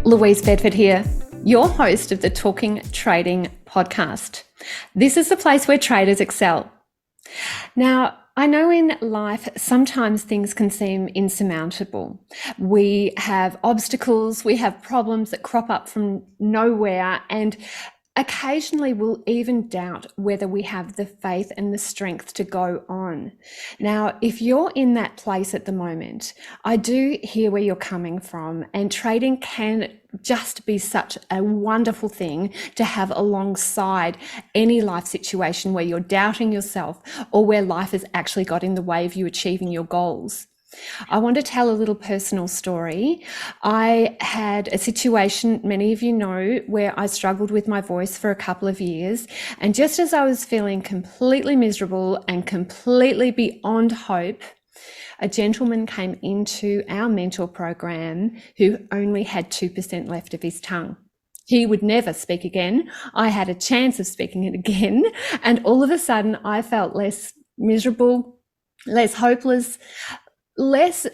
Louise Bedford here, your host of the Talking Trading podcast. This is the place where traders excel. Now, I know in life, sometimes things can seem insurmountable. We have obstacles, we have problems that crop up from nowhere, and occasionally we'll even doubt whether we have the faith and the strength to go on. Now, if you're in that place at the moment, I do hear where you're coming from, and trading can just be such a wonderful thing to have alongside any life situation where you're doubting yourself or where life has actually got in the way of you achieving your goals. I want to tell a little personal story. I had a situation, many of you know, where I struggled with my voice for a couple of years. And just as I was feeling completely miserable and completely beyond hope, a gentleman came into our mentor program who only had 2% left of his tongue. He would never speak again. I had a chance of speaking it again. And all of a sudden, I felt less miserable, less hopeless, less,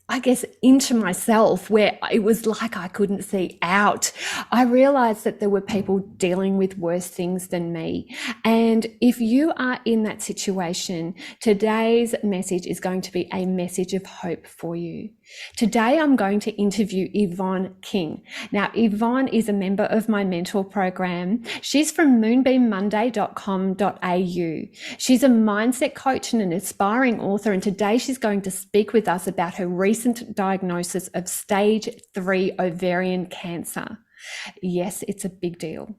I guess, into myself, where it was like I couldn't see out. I realized that there were people dealing with worse things than me. And if you are in that situation, today's message is going to be a message of hope for you. Today, I'm going to interview Rebekah King. Now, Yvonne is a member of my mentor program. She's from moonbeammonday.com.au. She's a mindset coach and an aspiring author, and today she's going to speak with us about her recent diagnosis of stage 3 ovarian cancer. Yes, it's a big deal.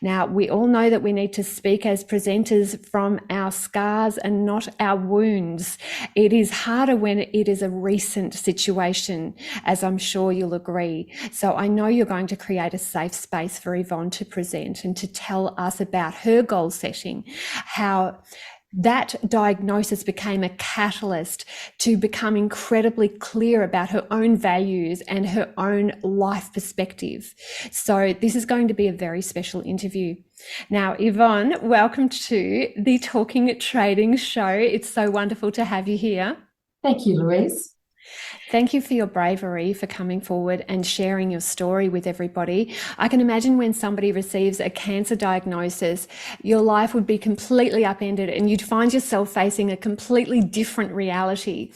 Now, we all know that we need to speak as presenters from our scars and not our wounds. It is harder when it is a recent situation, as I'm sure you'll agree. So I know you're going to create a safe space for Yvonne to present and to tell us about her goal setting, how that diagnosis became a catalyst to become incredibly clear about her own values and her own life perspective. So this is going to be a very special interview. Now, Yvonne, welcome to the Talking Trading Show. It's so wonderful to have you here. Thank you, Louise. Thank you for your bravery, for coming forward and sharing your story with everybody. I can imagine when somebody receives a cancer diagnosis, your life would be completely upended and you'd find yourself facing a completely different reality.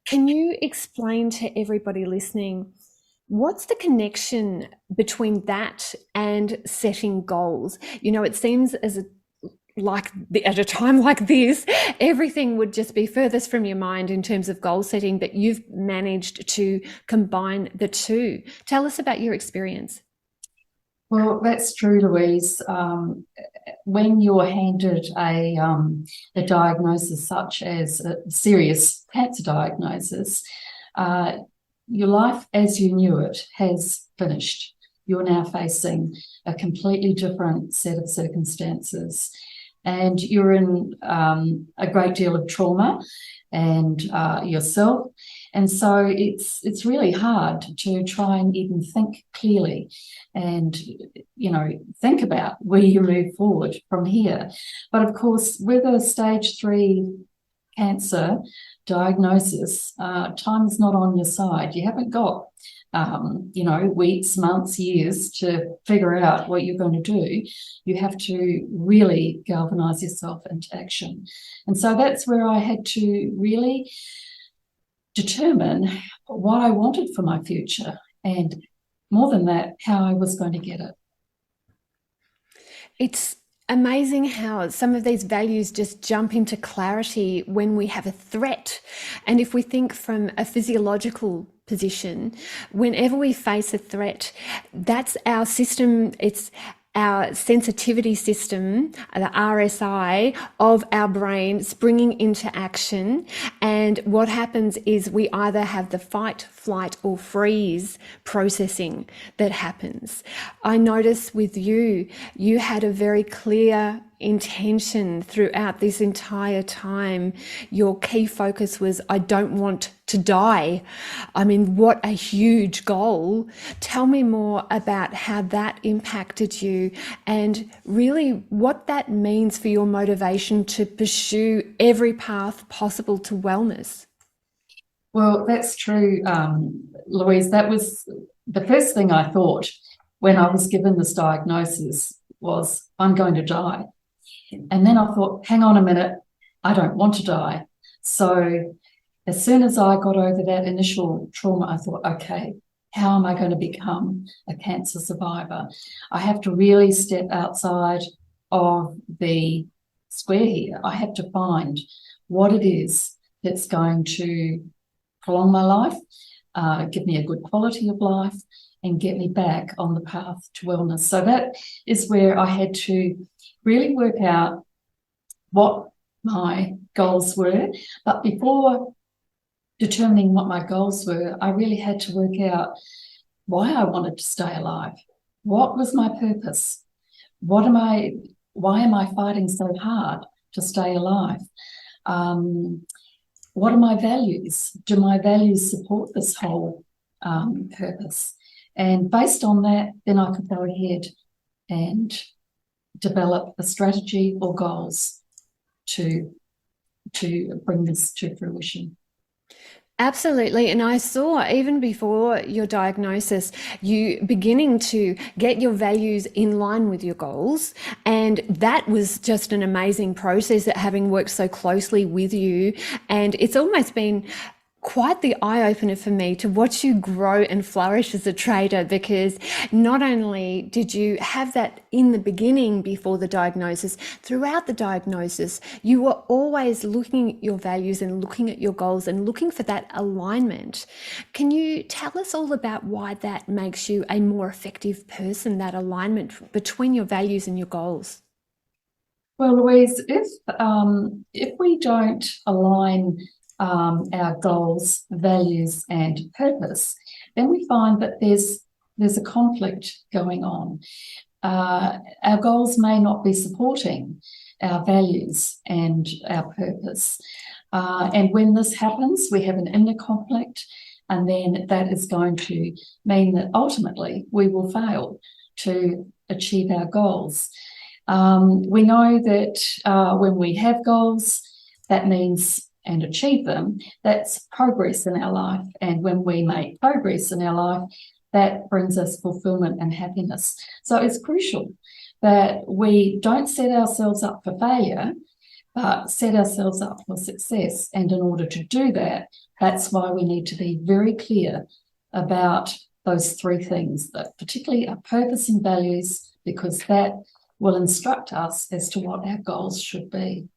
Can you explain to everybody listening, what's the connection between that and setting goals? You know, it seems at a time like this, everything would just be furthest from your mind in terms of goal setting, but you've managed to combine the two. Tell us about your experience. Well, that's true, Louise. When you're handed a diagnosis such as a serious cancer diagnosis, your life as you knew it has finished. You're now facing a completely different set of circumstances. And you're in a great deal of trauma and yourself. And so it's really hard to try and even think clearly and, you know, think about where you move forward from here. But of course, with a stage 3 cancer diagnosis, time is not on your side. You haven't got weeks, months, years to figure out what you're going to do. You have to really galvanize yourself into action. And so that's where I had to really determine what I wanted for my future, and more than that, how I was going to get it. It's amazing how some of these values just jump into clarity when we have a threat. And if we think from a physiological position, whenever we face a threat, that's our system, it's our sensitivity system, the RSI of our brain springing into action. And what happens is we either have the fight, flight, or freeze processing that happens. I notice with you, you had a very clear intention throughout this entire time. Your key focus was, I don't want to die. I mean, what a huge goal. Tell me more about how that impacted you and really what that means for your motivation to pursue every path possible to wellness. Well, that's true, Louise. That was the first thing I thought when I was given this diagnosis was, I'm going to die. And then I thought, hang on a minute, I don't want to die. So as soon as I got over that initial trauma, I thought, okay, how am I going to become a cancer survivor? I have to really step outside of the square here. I have to find what it is that's going to prolong my life, give me a good quality of life, and get me back on the path to wellness. So that is where I had to really work out what my goals were. But before determining what my goals were, I really had to work out why I wanted to stay alive. What was my purpose? Why am I fighting so hard to stay alive? What are my values? Do my values support this whole purpose? And based on that, then I could go ahead and develop a strategy or goals to bring this to fruition. Absolutely. And I saw even before your diagnosis, you beginning to get your values in line with your goals. And that was just an amazing process, that having worked so closely with you. And it's almost been quite the eye-opener for me to watch you grow and flourish as a trader, because not only did you have that in the beginning before the diagnosis, throughout the diagnosis, you were always looking at your values and looking at your goals and looking for that alignment. Can you tell us all about why that makes you a more effective person, that alignment between your values and your goals? Well, Louise, if we don't align our goals, values, and purpose, then we find that there's a conflict going on. Our goals may not be supporting our values and our purpose. And when this happens, we have an inner conflict, and then that is going to mean that ultimately we will fail to achieve our goals. We know that when we have goals, that means and achieve them, that's progress in our life. And when we make progress in our life, that brings us fulfillment and happiness. So it's crucial that we don't set ourselves up for failure, but set ourselves up for success. And in order to do that, that's why we need to be very clear about those three things, that particularly our purpose and values, because that will instruct us as to what our goals should be.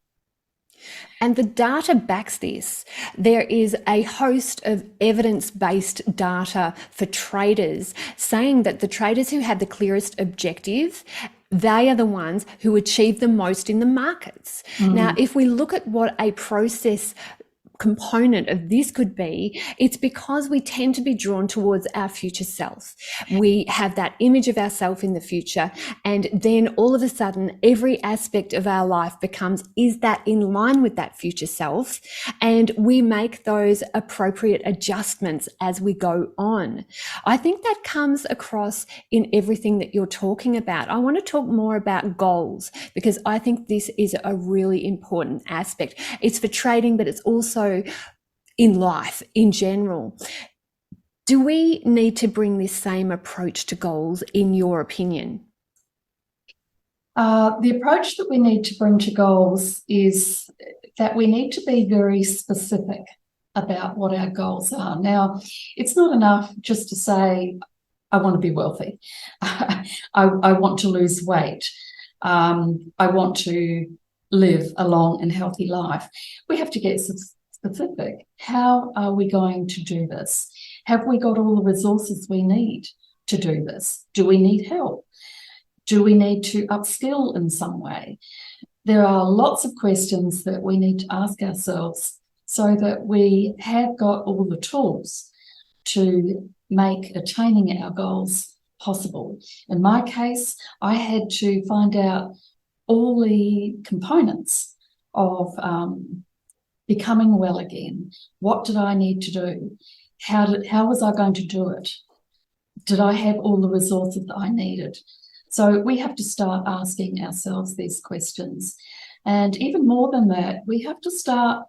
And the data backs this. There is a host of evidence-based data for traders saying that the traders who had the clearest objective, they are the ones who achieve the most in the markets. Now, if we look at what a process component of this could be, it's because we tend to be drawn towards our future self. We have that image of ourselves in the future, and then all of a sudden every aspect of our life becomes, is that in line with that future self? And we make those appropriate adjustments as we go on. I think that comes across in everything that you're talking about. I want to talk more about goals, because I think this is a really important aspect. It's for trading, but it's also in life in general. Do we need to bring this same approach to goals, in your opinion? The approach that we need to bring to goals is that we need to be very specific about what our goals are. Now, it's not enough just to say, I want to be wealthy. I want to lose weight. I want to live a long and healthy life. We have to get specific. How are we going to do this? Have we got all the resources we need to do this? Do we need help? Do we need to upskill in some way? There are lots of questions that we need to ask ourselves so that we have got all the tools to make attaining our goals possible. In my case, I had to find out all the components of becoming well again. What did I need to do? How was I going to do it? Did I have all the resources that I needed? So we have to start asking ourselves these questions. And even more than that, we have to start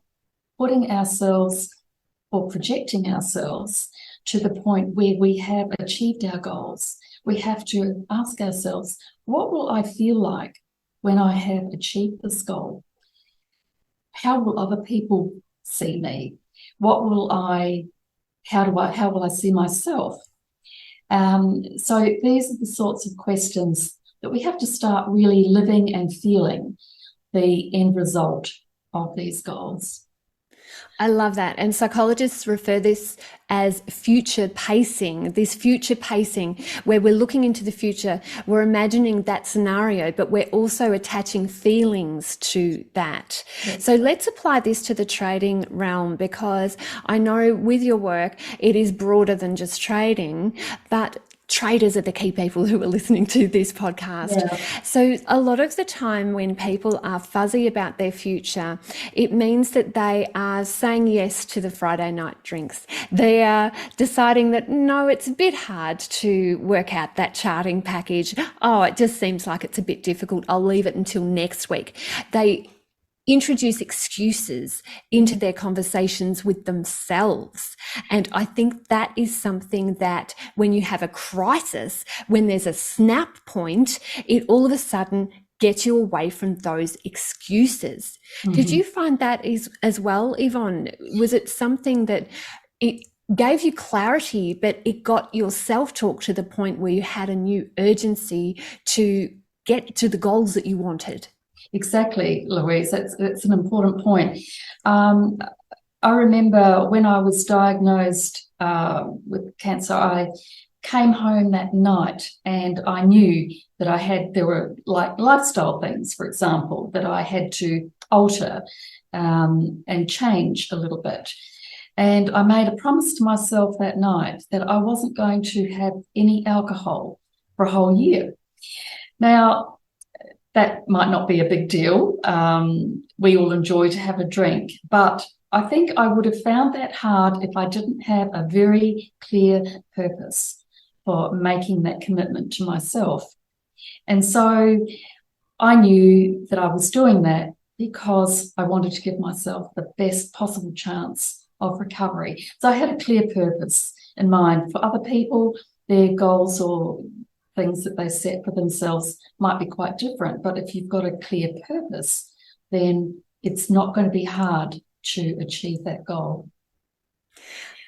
putting ourselves or projecting ourselves to the point where we have achieved our goals, we have to ask ourselves, what will I feel like when I have achieved this goal? How will other people see me? How will I see myself? So these are the sorts of questions that we have to start really living and feeling the end result of these goals. I love that. And psychologists refer this as future pacing, this future pacing where we're looking into the future, we're imagining that scenario, but we're also attaching feelings to that. Yes. So let's apply this to the trading realm, because I know with your work, it is broader than just trading, but traders are the key people who are listening to this podcast. Yeah. So a lot of the time when people are fuzzy about their future, it means that they are saying yes to the Friday night drinks. They are deciding that, no, it's a bit hard to work out that charting package. Oh, it just seems like it's a bit difficult. I'll leave it until next week. They introduce excuses into their conversations with themselves. And I think that is something that when you have a crisis, when there's a snap point, it all of a sudden gets you away from those excuses. Mm-hmm. Did you find that as well, Yvonne? Was it something that it gave you clarity, but it got your self-talk to the point where you had a new urgency to get to the goals that you wanted? Exactly, Louise. That's an important point. I remember when I was diagnosed with cancer, I came home that night and I knew that there were like lifestyle things, for example, that I had to alter and change a little bit. And I made a promise to myself that night that I wasn't going to have any alcohol for a whole year. Now, that might not be a big deal. We all enjoy to have a drink, but I think I would have found that hard if I didn't have a very clear purpose for making that commitment to myself. And so I knew that I was doing that because I wanted to give myself the best possible chance of recovery. So I had a clear purpose in mind. For other people, their goals or things that they set for themselves might be quite different, but if you've got a clear purpose, then it's not going to be hard to achieve that goal.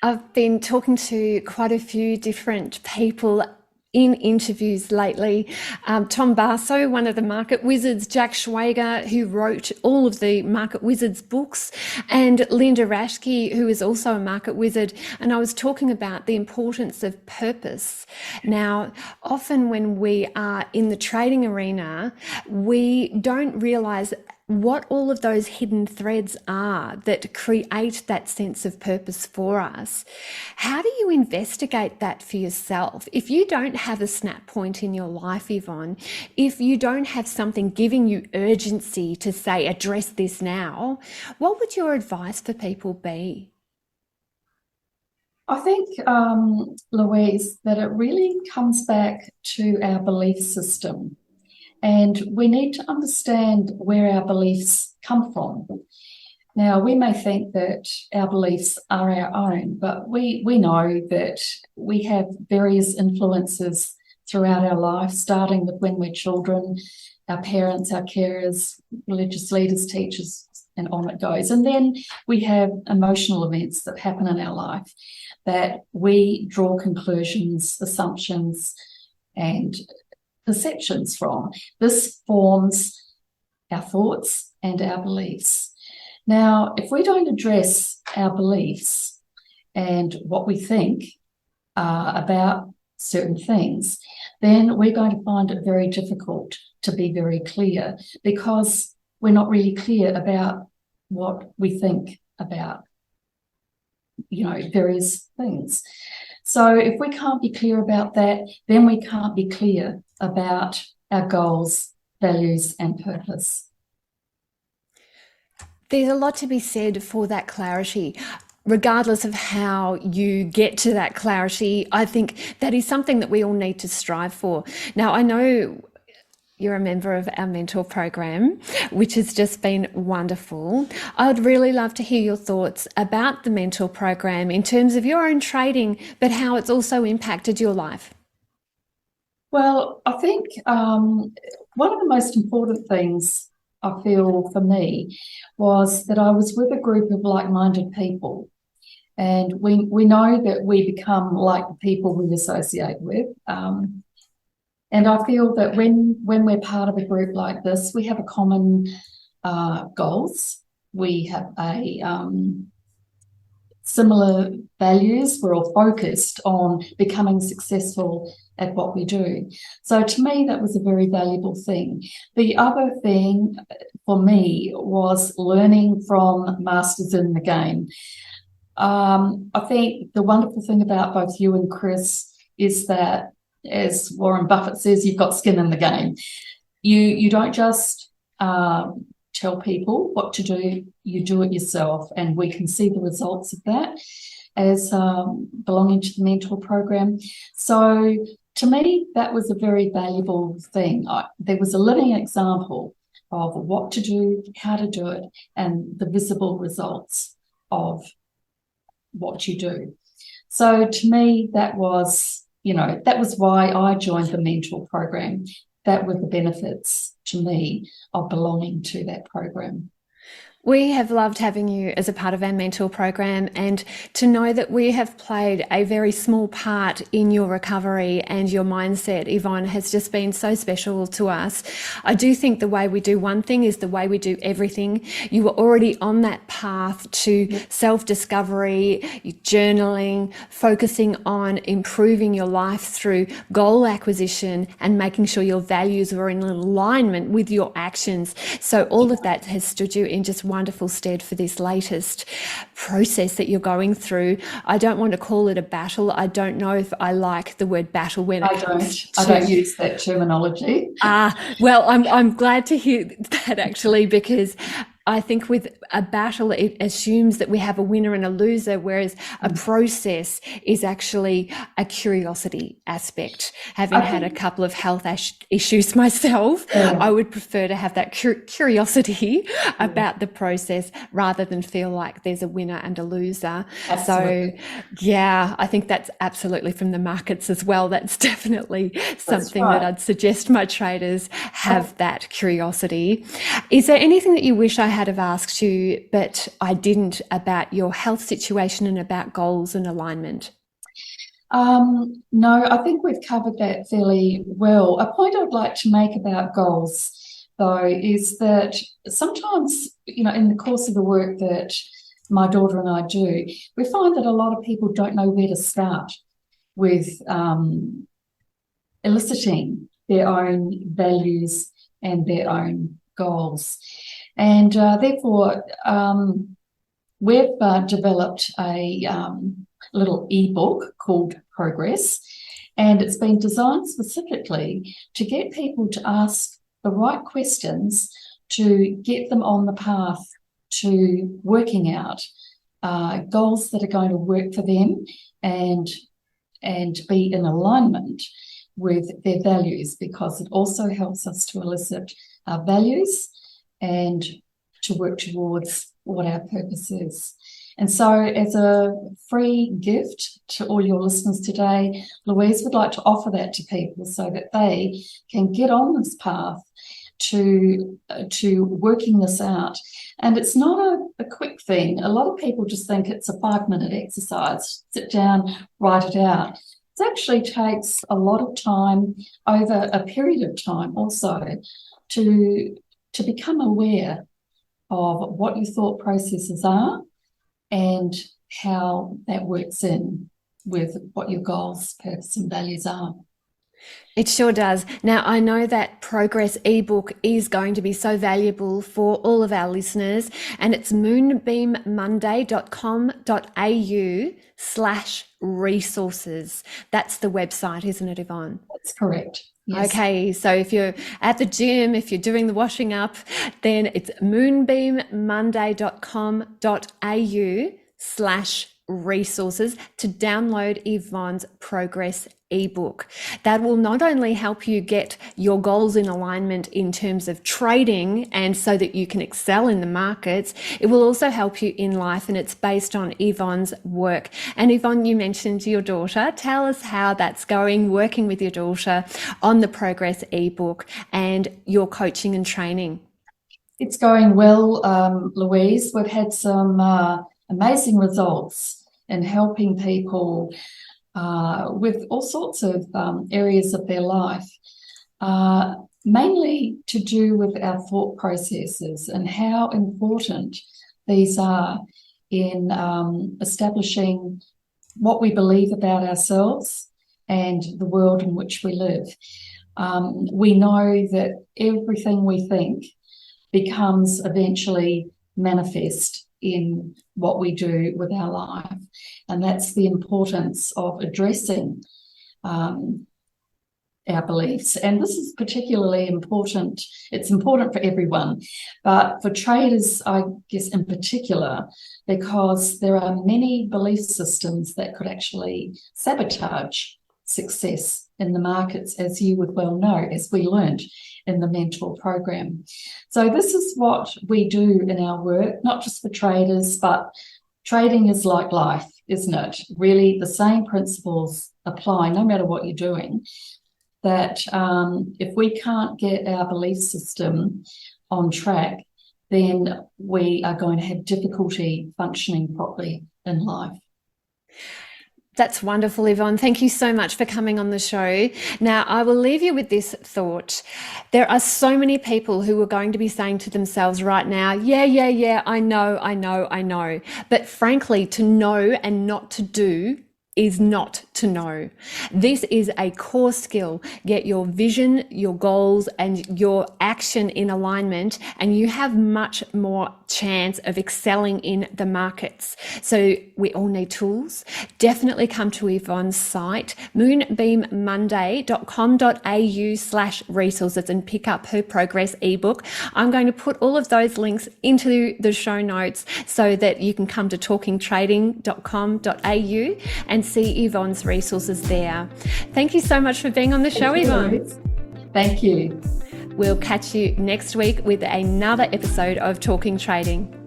I've been talking to quite a few different people in interviews lately. Tom Barso, one of the market wizards, Jack Schwager, who wrote all of the market wizards books, and Linda Raschke, who is also a market wizard. And I was talking about the importance of purpose. Now, often when we are in the trading arena, we don't realize what all of those hidden threads are that create that sense of purpose for us. How do you investigate that for yourself? If you don't have a snap point in your life, Yvonne, if you don't have something giving you urgency to say, address this now, what would your advice for people be? I think, Louise, that it really comes back to our belief system. And we need to understand where our beliefs come from. Now, we may think that our beliefs are our own, but we know that we have various influences throughout our life, starting with when we're children, our parents, our carers, religious leaders, teachers, and on it goes. And then we have emotional events that happen in our life that we draw conclusions, assumptions, and perceptions from. This forms our thoughts and our beliefs. Now, if we don't address our beliefs and what we think about certain things, then we're going to find it very difficult to be very clear, because we're not really clear about what we think about, various things. So if we can't be clear about that, then we can't be clear about our goals, values, and purpose. There's a lot to be said for that clarity. Regardless of how you get to that clarity, I think that is something that we all need to strive for. Now, I know you're a member of our mentor program, which has just been wonderful. I would really love to hear your thoughts about the mentor program in terms of your own trading, but how it's also impacted your life. Well, I think one of the most important things I feel for me was that I was with a group of like-minded people. And we know that we become like the people we associate with. And I feel that when we're part of a group like this, we have a common goals. We have a similar values. We're all focused on becoming successful at what we do. So to me, that was a very valuable thing. The other thing for me was learning from masters in the game. I think the wonderful thing about both you and Chris is that, as Warren Buffett says, you've got skin in the game. You don't just tell people what to do, you do it yourself, and we can see the results of that as belonging to the mentor program. So to me, that was a very valuable thing. There was a living example of what to do, how to do it, and the visible results of what you do. So to me, that was why I joined the mentor program. That were the benefits to me of belonging to that program. We have loved having you as a part of our mentor program, and to know that we have played a very small part in your recovery and your mindset, Yvonne, has just been so special to us. I do think the way we do one thing is the way we do everything. You were already on that path to self-discovery, journaling, focusing on improving your life through goal acquisition and making sure your values were in alignment with your actions. So all of that has stood you in just wonderful stead for this latest process that you're going through. I don't want to call it a battle. I don't know if I like the word battle when it comes to... I don't use that terminology. Well, I'm glad to hear that, actually, because I think with a battle, it assumes that we have a winner and a loser, whereas a process is actually a curiosity aspect. Having had a couple of health issues myself, I would prefer to have that curiosity about the process rather than feel like there's a winner and a loser. Absolutely. So, yeah, I think that's absolutely from the markets as well. That's definitely something that I'd suggest my traders have, that curiosity. Is there anything that you wish I had have asked you, but I didn't, about your health situation and about goals and alignment? No, I think we've covered that fairly well. A point I'd like to make about goals, though, is that sometimes, in the course of the work that my daughter and I do, we find that a lot of people don't know where to start with eliciting their own values and their own goals. And therefore, we've developed a little ebook called Progress, and it's been designed specifically to get people to ask the right questions to get them on the path to working out goals that are going to work for them and be in alignment with their values, because it also helps us to elicit our values and to work towards what our purpose is. And so, as a free gift to all your listeners today, Louise would like to offer that to people so that they can get on this path to working this out. And it's not a quick thing. A lot of people just think it's a 5-minute exercise. Sit down, write it out. It actually takes a lot of time over a period of time also to become aware of what your thought processes are and how that works in with what your goals, purpose, and values are. It sure does. Now, I know that Progress ebook is going to be so valuable for all of our listeners, and it's moonbeammonday.com.au/resources. That's the website, isn't it, Yvonne? That's correct. Yes. Okay, so if you're at the gym, if you're doing the washing up, then it's moonbeammonday.com.au/resources. resources to download Yvonne's progress ebook. That will not only help you get your goals in alignment in terms of trading and so that you can excel in the markets, it will also help you in life, and it's based on Yvonne's work. And Yvonne, you mentioned your daughter. Tell us how that's going, working with your daughter on the progress ebook and your coaching and training. It's going well, Louise. We've had some amazing results in helping people with all sorts of areas of their life, mainly to do with our thought processes and how important these are in establishing what we believe about ourselves and the world in which we live. We know that everything we think becomes eventually manifest in what we do with our life. And that's the importance of addressing our beliefs. And this is particularly important. It's important for everyone, but for traders, I guess, in particular, because there are many belief systems that could actually sabotage success in the markets, as you would well know, as we learned in the mentor program. So this is what we do in our work, not just for traders, but trading is like life, isn't it? Really, the same principles apply no matter what you're doing. That if we can't get our belief system on track, then we are going to have difficulty functioning properly in life. That's wonderful, Yvonne. Thank you so much for coming on the show. Now, I will leave you with this thought. There are so many people who are going to be saying to themselves right now, yeah, I know. But frankly, to know and not to do is not to know. This is a core skill. Get your vision, your goals, and your action in alignment, and you have much more chance of excelling in the markets. So we all need tools. Definitely come to Yvonne's site, moonbeammonday.com.au/resources, and pick up her progress ebook. I'm going to put all of those links into the show notes so that you can come to talkingtrading.com.au and see Yvonne's resources there. Thank you so much for being on the show, Yvonne. Thank you. We'll catch you next week with another episode of Talking Trading.